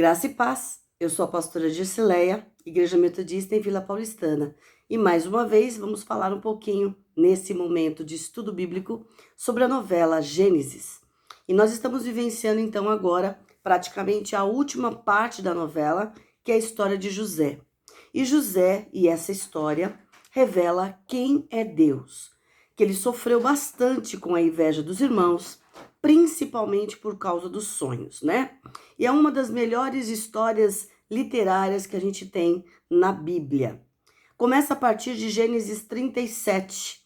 Graça e paz, eu sou a pastora Dircileia, Igreja Metodista em Vila Paulistana. E mais uma vez vamos falar um pouquinho, nesse momento de estudo bíblico, sobre a novela Gênesis. E nós estamos vivenciando então agora praticamente a última parte da novela, que é a história de José. E José, e essa história, revela quem é Deus. Que ele sofreu bastante com a inveja dos irmãos, principalmente por causa dos sonhos, né? E é uma das melhores histórias literárias que a gente tem na Bíblia. Começa a partir de Gênesis 37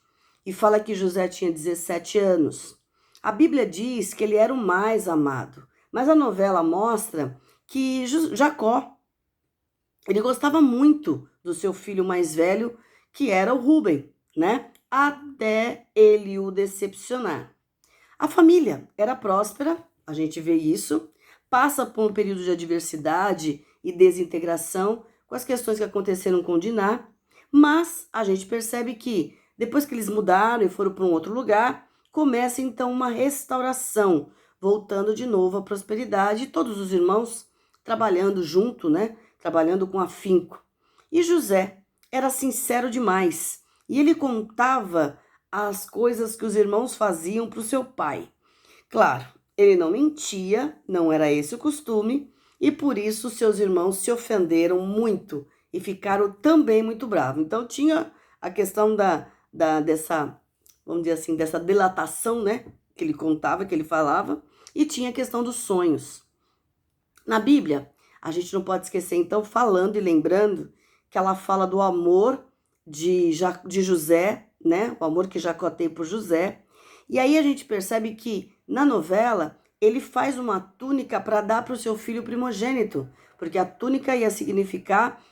e fala que José tinha 17 anos. A Bíblia diz que ele era o mais amado, mas a novela mostra que Jacó, ele gostava muito do seu filho mais velho, que era o Rúben, né? Até ele o decepcionar. A família era próspera, a gente vê isso, passa por um período de adversidade e desintegração com as questões que aconteceram com Diná, mas a gente percebe que depois que eles mudaram e foram para um outro lugar, começa então uma restauração, voltando de novo à prosperidade, e todos os irmãos trabalhando junto, né? Trabalhando com afinco. E José era sincero demais, e ele contava as coisas que os irmãos faziam para o seu pai. Claro, ele não mentia, não era esse o costume, e por isso seus irmãos se ofenderam muito e ficaram também muito bravos. Então tinha a questão dessa, vamos dizer assim, dessa delatação, né? Que ele contava, que ele falava, e tinha a questão dos sonhos. Na Bíblia, a gente não pode esquecer, então, falando e lembrando que ela fala do amor de José, né? O amor que Jacó tem por José. E aí a gente percebe que na novela ele faz uma túnica para dar para o seu filho primogênito, porque a túnica ia significar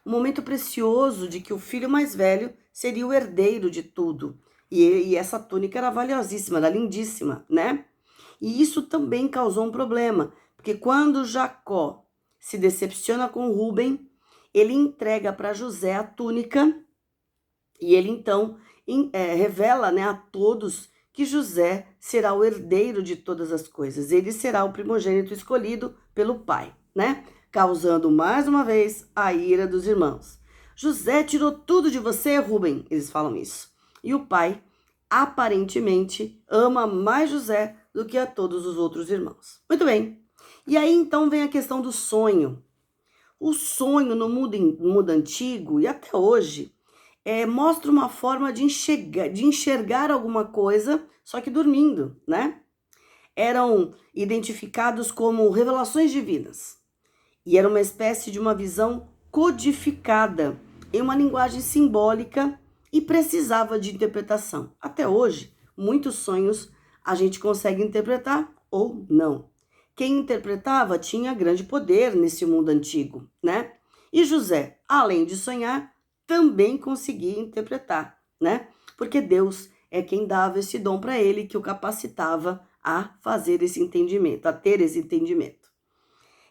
um momento precioso de que o filho mais velho seria o herdeiro de tudo. E essa túnica era valiosíssima, era lindíssima, né? E isso também causou um problema, porque quando Jacó se decepciona com Rúben, ele entrega para José a túnica e ele então revela, né, a todos que José será o herdeiro de todas as coisas. Ele será o primogênito escolhido pelo pai, né? Causando mais uma vez a ira dos irmãos. José tirou tudo de você, Rúben, eles falam isso. E o pai, aparentemente, ama mais José do que a todos os outros irmãos. Muito bem. E aí então vem a questão do sonho. O sonho no mundo antigo e até hoje mostra uma forma de enxergar alguma coisa, só que dormindo, né? Eram identificados como revelações divinas. E era uma espécie de uma visão codificada em uma linguagem simbólica e precisava de interpretação. Até hoje, muitos sonhos a gente consegue interpretar ou não. Quem interpretava tinha grande poder nesse mundo antigo, né? E José, além de sonhar, também conseguia interpretar, né? Porque Deus é quem dava esse dom para ele, que o capacitava a fazer esse entendimento, a ter esse entendimento.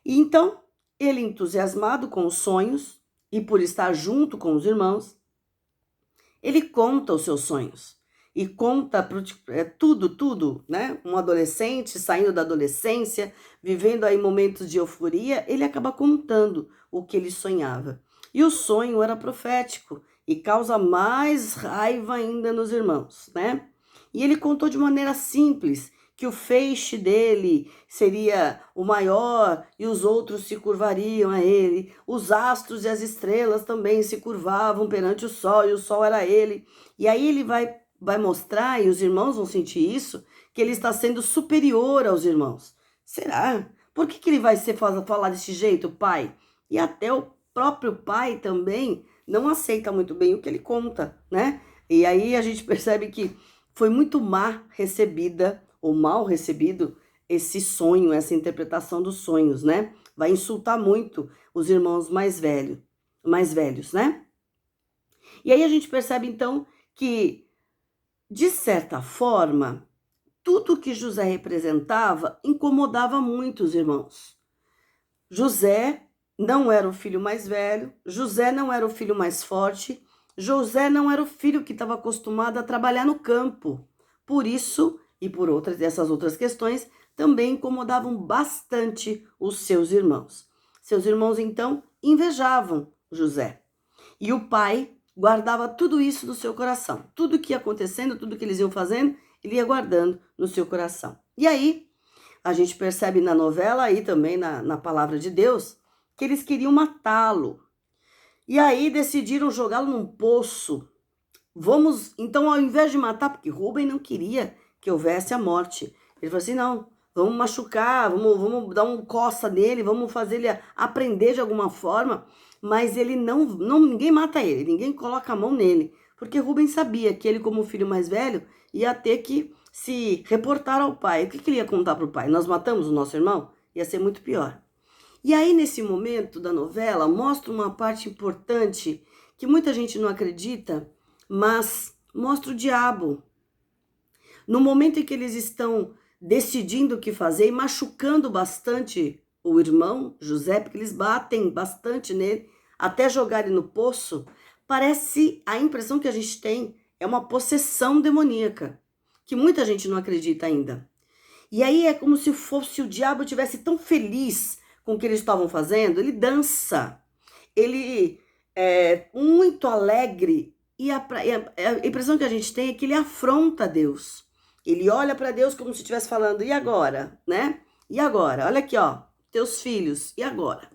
E então, ele, entusiasmado com os sonhos e por estar junto com os irmãos, ele conta os seus sonhos. E conta tudo, né? Um adolescente saindo da adolescência, vivendo aí momentos de euforia, ele acaba contando o que ele sonhava. E o sonho era profético e causa mais raiva ainda nos irmãos, né? E ele contou de maneira simples que o feixe dele seria o maior e os outros se curvariam a ele. Os astros e as estrelas também se curvavam perante o sol e o sol era ele. E aí ele vai mostrar, e os irmãos vão sentir isso, que ele está sendo superior aos irmãos. Será? Por que ele vai falar desse jeito, pai? E até o próprio pai também não aceita muito bem o que ele conta, né? E aí a gente percebe que foi muito mal recebido esse sonho, essa interpretação dos sonhos, né? Vai insultar muito os irmãos mais velhos, né? E aí a gente percebe então que, de certa forma, tudo que José representava incomodava muito os irmãos. José não era o filho mais velho, José não era o filho mais forte, José não era o filho que estava acostumado a trabalhar no campo. Por isso, e por essas outras questões, também incomodavam bastante os seus irmãos. Seus irmãos, então, invejavam José. E o pai guardava tudo isso no seu coração. Tudo que ia acontecendo, tudo que eles iam fazendo, ele ia guardando no seu coração. E aí, a gente percebe na novela e também na palavra de Deus, que eles queriam matá-lo. E aí decidiram jogá-lo num poço. Então, ao invés de matar, porque Rubem não queria que houvesse a morte. Ele falou assim, não, vamos machucar, vamos dar um coça nele, vamos fazer ele aprender de alguma forma, mas ele ninguém mata ele, ninguém coloca a mão nele, porque Rubem sabia que ele, como filho mais velho, ia ter que se reportar ao pai. O que ele ia contar para o pai? Nós matamos o nosso irmão? Ia ser muito pior. E aí, nesse momento da novela, mostra uma parte importante que muita gente não acredita, mas mostra o diabo. No momento em que eles estão decidindo o que fazer e machucando bastante o irmão José, porque eles batem bastante nele, até jogarem no poço, parece, a impressão que a gente tem é uma possessão demoníaca, que muita gente não acredita ainda. E aí é como se fosse o diabo tivesse tão feliz com o que eles estavam fazendo, ele dança, ele é muito alegre, e a impressão que a gente tem é que ele afronta Deus. Ele olha para Deus como se estivesse falando, e agora, né? E agora? Olha aqui, ó, teus filhos, e agora?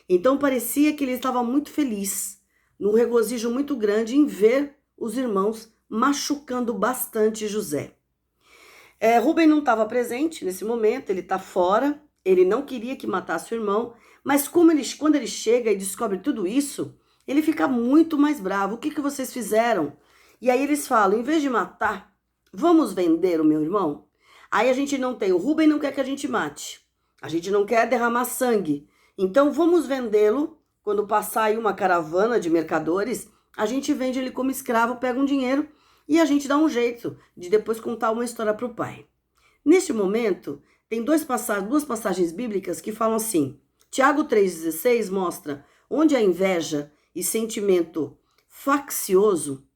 Então parecia que ele estava muito feliz, num regozijo muito grande em ver os irmãos machucando bastante José. Rubem não estava presente nesse momento, ele está fora, ele não queria que matasse o irmão, mas quando ele chega e descobre tudo isso, ele fica muito mais bravo. O que vocês fizeram? E aí eles falam, em vez de matar, vamos vender o meu irmão? Aí a gente não tem, o Rubem não quer que a gente mate, a gente não quer derramar sangue, então vamos vendê-lo. Quando passar aí uma caravana de mercadores, a gente vende ele como escravo, pega um dinheiro e a gente dá um jeito de depois contar uma história para o pai. Neste momento, tem duas passagens bíblicas que falam assim. Tiago 3,16 mostra onde há inveja e sentimento faccioso,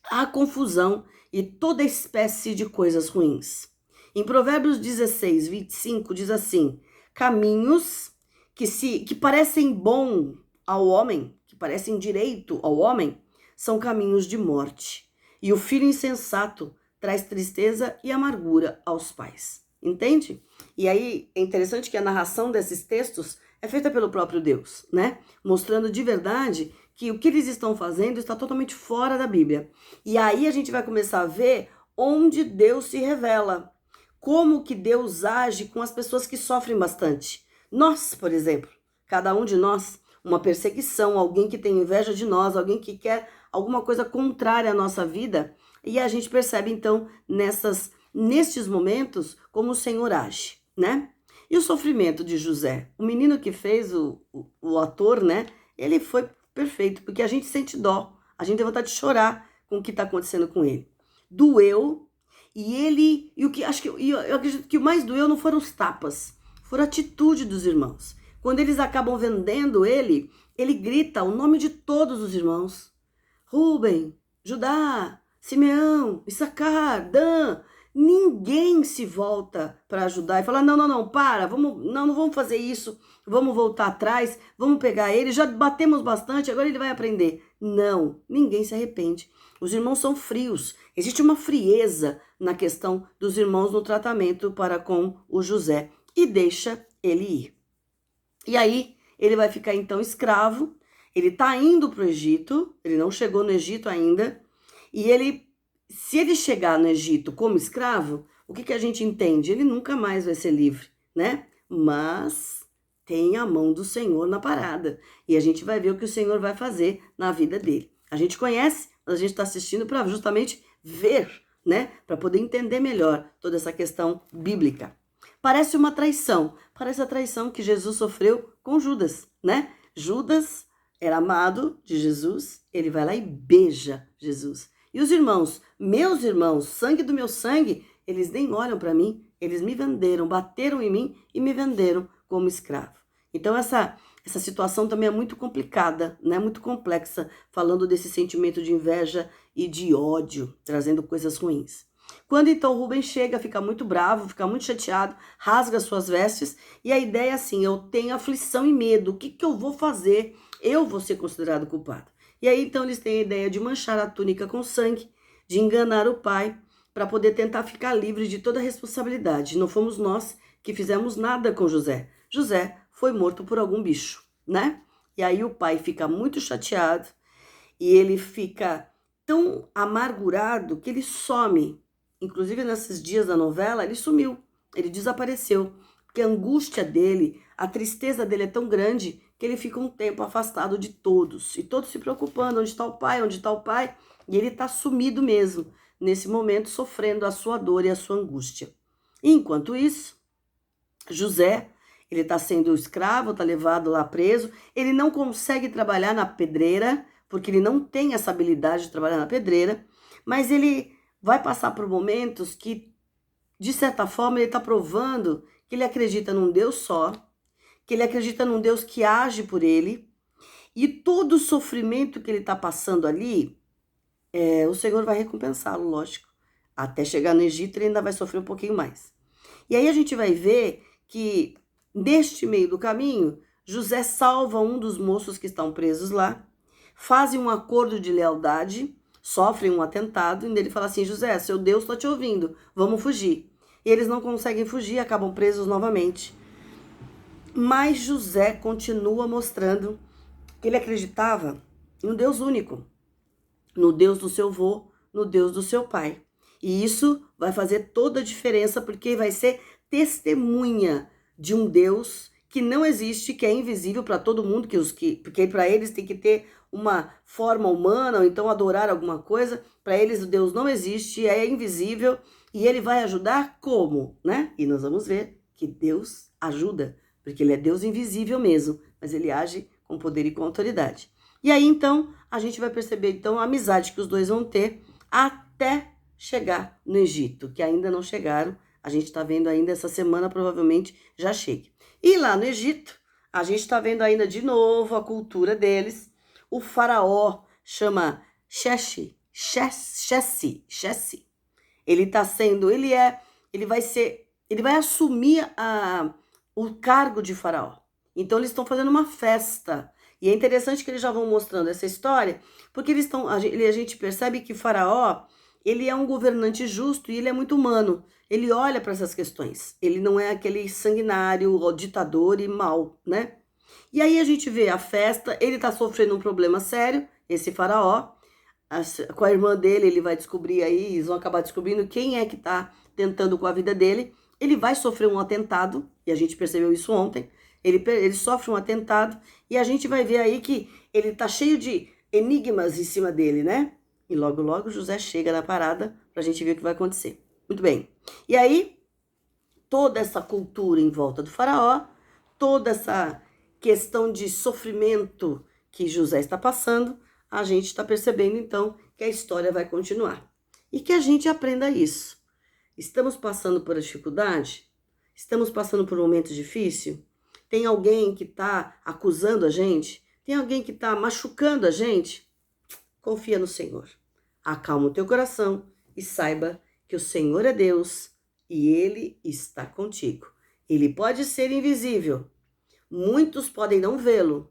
há confusão e toda espécie de coisas ruins. Em Provérbios 16, 25 diz assim, caminhos que parecem bom ao homem, que parecem direito ao homem, são caminhos de morte. E o filho insensato traz tristeza e amargura aos pais. Entende? E aí é interessante que a narração desses textos é feita pelo próprio Deus, né? Mostrando de verdade que o que eles estão fazendo está totalmente fora da Bíblia. E aí a gente vai começar a ver onde Deus se revela. Como que Deus age com as pessoas que sofrem bastante. Nós, por exemplo, cada um de nós, uma perseguição, alguém que tem inveja de nós, alguém que quer alguma coisa contrária à nossa vida. E a gente percebe então nestes momentos como o Senhor age, né? E o sofrimento de José? O menino que fez o ator, né? Ele foi perfeito, porque a gente sente dó, a gente tem vontade de chorar com o que está acontecendo com ele. Doeu, eu acredito que o mais doeu não foram os tapas, foram a atitude dos irmãos. Quando eles acabam vendendo ele grita o nome de todos os irmãos. Rubem, Judá, Simeão, Issacar, Dan. Ninguém se volta para ajudar e fala, não, para, não vamos fazer isso, vamos voltar atrás, vamos pegar ele, já batemos bastante, agora ele vai aprender. Não, ninguém se arrepende. Os irmãos são frios, existe uma frieza na questão dos irmãos no tratamento para com o José e deixa ele ir. E aí ele vai ficar então escravo, ele está indo para o Egito, ele não chegou no Egito ainda, e se ele chegar no Egito como escravo, o que a gente entende? Ele nunca mais vai ser livre, né? Mas tem a mão do Senhor na parada. E a gente vai ver o que o Senhor vai fazer na vida dele. A gente conhece, mas a gente está assistindo para justamente ver, né? Para poder entender melhor toda essa questão bíblica. Parece uma traição. Parece a traição que Jesus sofreu com Judas, né? Judas era amado de Jesus, ele vai lá e beija Jesus. E os irmãos, meus irmãos, sangue do meu sangue, eles nem olham para mim, eles me venderam, bateram em mim e me venderam como escravo. Então essa situação também é muito complicada, né? Muito complexa, falando desse sentimento de inveja e de ódio, trazendo coisas ruins. Quando então Rubem chega, fica muito bravo, fica muito chateado, rasga suas vestes, e a ideia é assim: eu tenho aflição e medo, o que eu vou fazer? Eu vou ser considerado culpado. E aí então eles têm a ideia de manchar a túnica com sangue, de enganar o pai, para poder tentar ficar livre de toda a responsabilidade. Não fomos nós que fizemos nada com José. José foi morto por algum bicho, né? E aí o pai fica muito chateado e ele fica tão amargurado que ele some. Inclusive, nesses dias da novela, ele sumiu, ele desapareceu, porque a angústia dele, a tristeza dele é tão grande que ele fica um tempo afastado de todos, e todos se preocupando, onde está o pai, onde está o pai, e ele está sumido mesmo, nesse momento, sofrendo a sua dor e a sua angústia. E, enquanto isso, José, ele está sendo escravo, está levado lá preso, ele não consegue trabalhar na pedreira, porque ele não tem essa habilidade de trabalhar na pedreira, mas ele vai passar por momentos que, de certa forma, ele está provando que ele acredita num Deus só, que ele acredita num Deus que age por ele, e todo o sofrimento que ele está passando ali, o Senhor vai recompensá-lo, lógico. Até chegar no Egito, ele ainda vai sofrer um pouquinho mais. E aí a gente vai ver que, neste meio do caminho, José salva um dos moços que estão presos lá, fazem um acordo de lealdade, sofrem um atentado, e ele fala assim: José, seu Deus está te ouvindo, vamos fugir. E eles não conseguem fugir, acabam presos novamente. Mas José continua mostrando que ele acreditava em um Deus único, no Deus do seu avô, no Deus do seu pai. E isso vai fazer toda a diferença, porque vai ser testemunha de um Deus que não existe, que é invisível para todo mundo, porque para eles tem que ter uma forma humana, ou então adorar alguma coisa. Para eles o Deus não existe, é invisível, e ele vai ajudar como, né? E nós vamos ver que Deus ajuda, porque ele é Deus invisível mesmo, mas ele age com poder e com autoridade. E aí então a gente vai perceber então a amizade que os dois vão ter até chegar no Egito, que ainda não chegaram. A gente está vendo ainda essa semana, provavelmente já chegue. E lá no Egito, a gente está vendo ainda de novo a cultura deles. O faraó chama Xerxes. Ele vai assumir o cargo de faraó. Então eles estão fazendo uma festa. E é interessante que eles já vão mostrando essa história, porque a gente percebe que faraó, ele é um governante justo e ele é muito humano. Ele olha para essas questões. Ele não é aquele sanguinário, ditador e mau, né? E aí a gente vê a festa, ele tá sofrendo um problema sério, esse faraó. Com a irmã dele, ele vai descobrir aí, eles vão acabar descobrindo quem é que tá tentando com a vida dele. Ele vai sofrer um atentado, e a gente percebeu isso ontem. Ele sofre um atentado, e a gente vai ver aí que ele tá cheio de enigmas em cima dele, né? E logo, logo, José chega na parada pra gente ver o que vai acontecer. Muito bem. E aí, toda essa cultura em volta do faraó, toda essa questão de sofrimento que José está passando, a gente está percebendo então que a história vai continuar. E que a gente aprenda isso. Estamos passando por dificuldade? Estamos passando por um momento difícil? Tem alguém que está acusando a gente? Tem alguém que está machucando a gente? Confia no Senhor. Acalma o teu coração e saiba que o Senhor é Deus e Ele está contigo. Ele pode ser invisível. Muitos podem não vê-lo,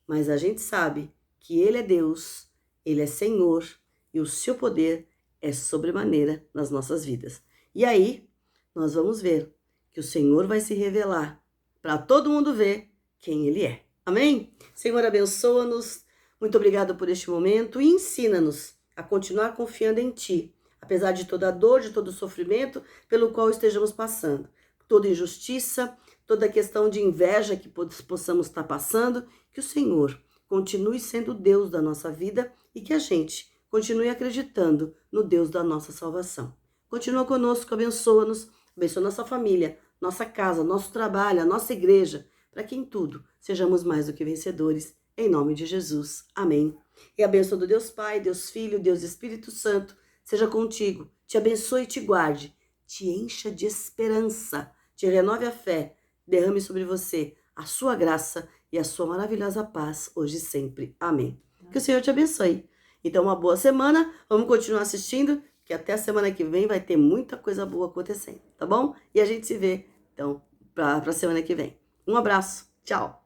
mas a gente sabe que Ele é Deus, Ele é Senhor e o seu poder é sobremaneira nas nossas vidas. E aí, nós vamos ver que o Senhor vai se revelar para todo mundo ver quem Ele é. Amém? Senhor, abençoa-nos. Muito obrigado por este momento e ensina-nos a continuar confiando em Ti, apesar de toda a dor, de todo o sofrimento pelo qual estejamos passando, toda injustiça, toda a questão de inveja que possamos estar passando, que o Senhor continue sendo o Deus da nossa vida e que a gente continue acreditando no Deus da nossa salvação. Continua conosco, abençoa-nos, abençoa nossa família, nossa casa, nosso trabalho, a nossa igreja, para que em tudo sejamos mais do que vencedores, em nome de Jesus. Amém. E a bênção do Deus Pai, Deus Filho, Deus Espírito Santo, seja contigo, te abençoe e te guarde, te encha de esperança, te renove a fé, derrame sobre você a sua graça e a sua maravilhosa paz, hoje e sempre. Amém. Que o Senhor te abençoe. Então, uma boa semana, vamos continuar assistindo, que até a semana que vem vai ter muita coisa boa acontecendo, tá bom? E a gente se vê, então, pra semana que vem. Um abraço, tchau!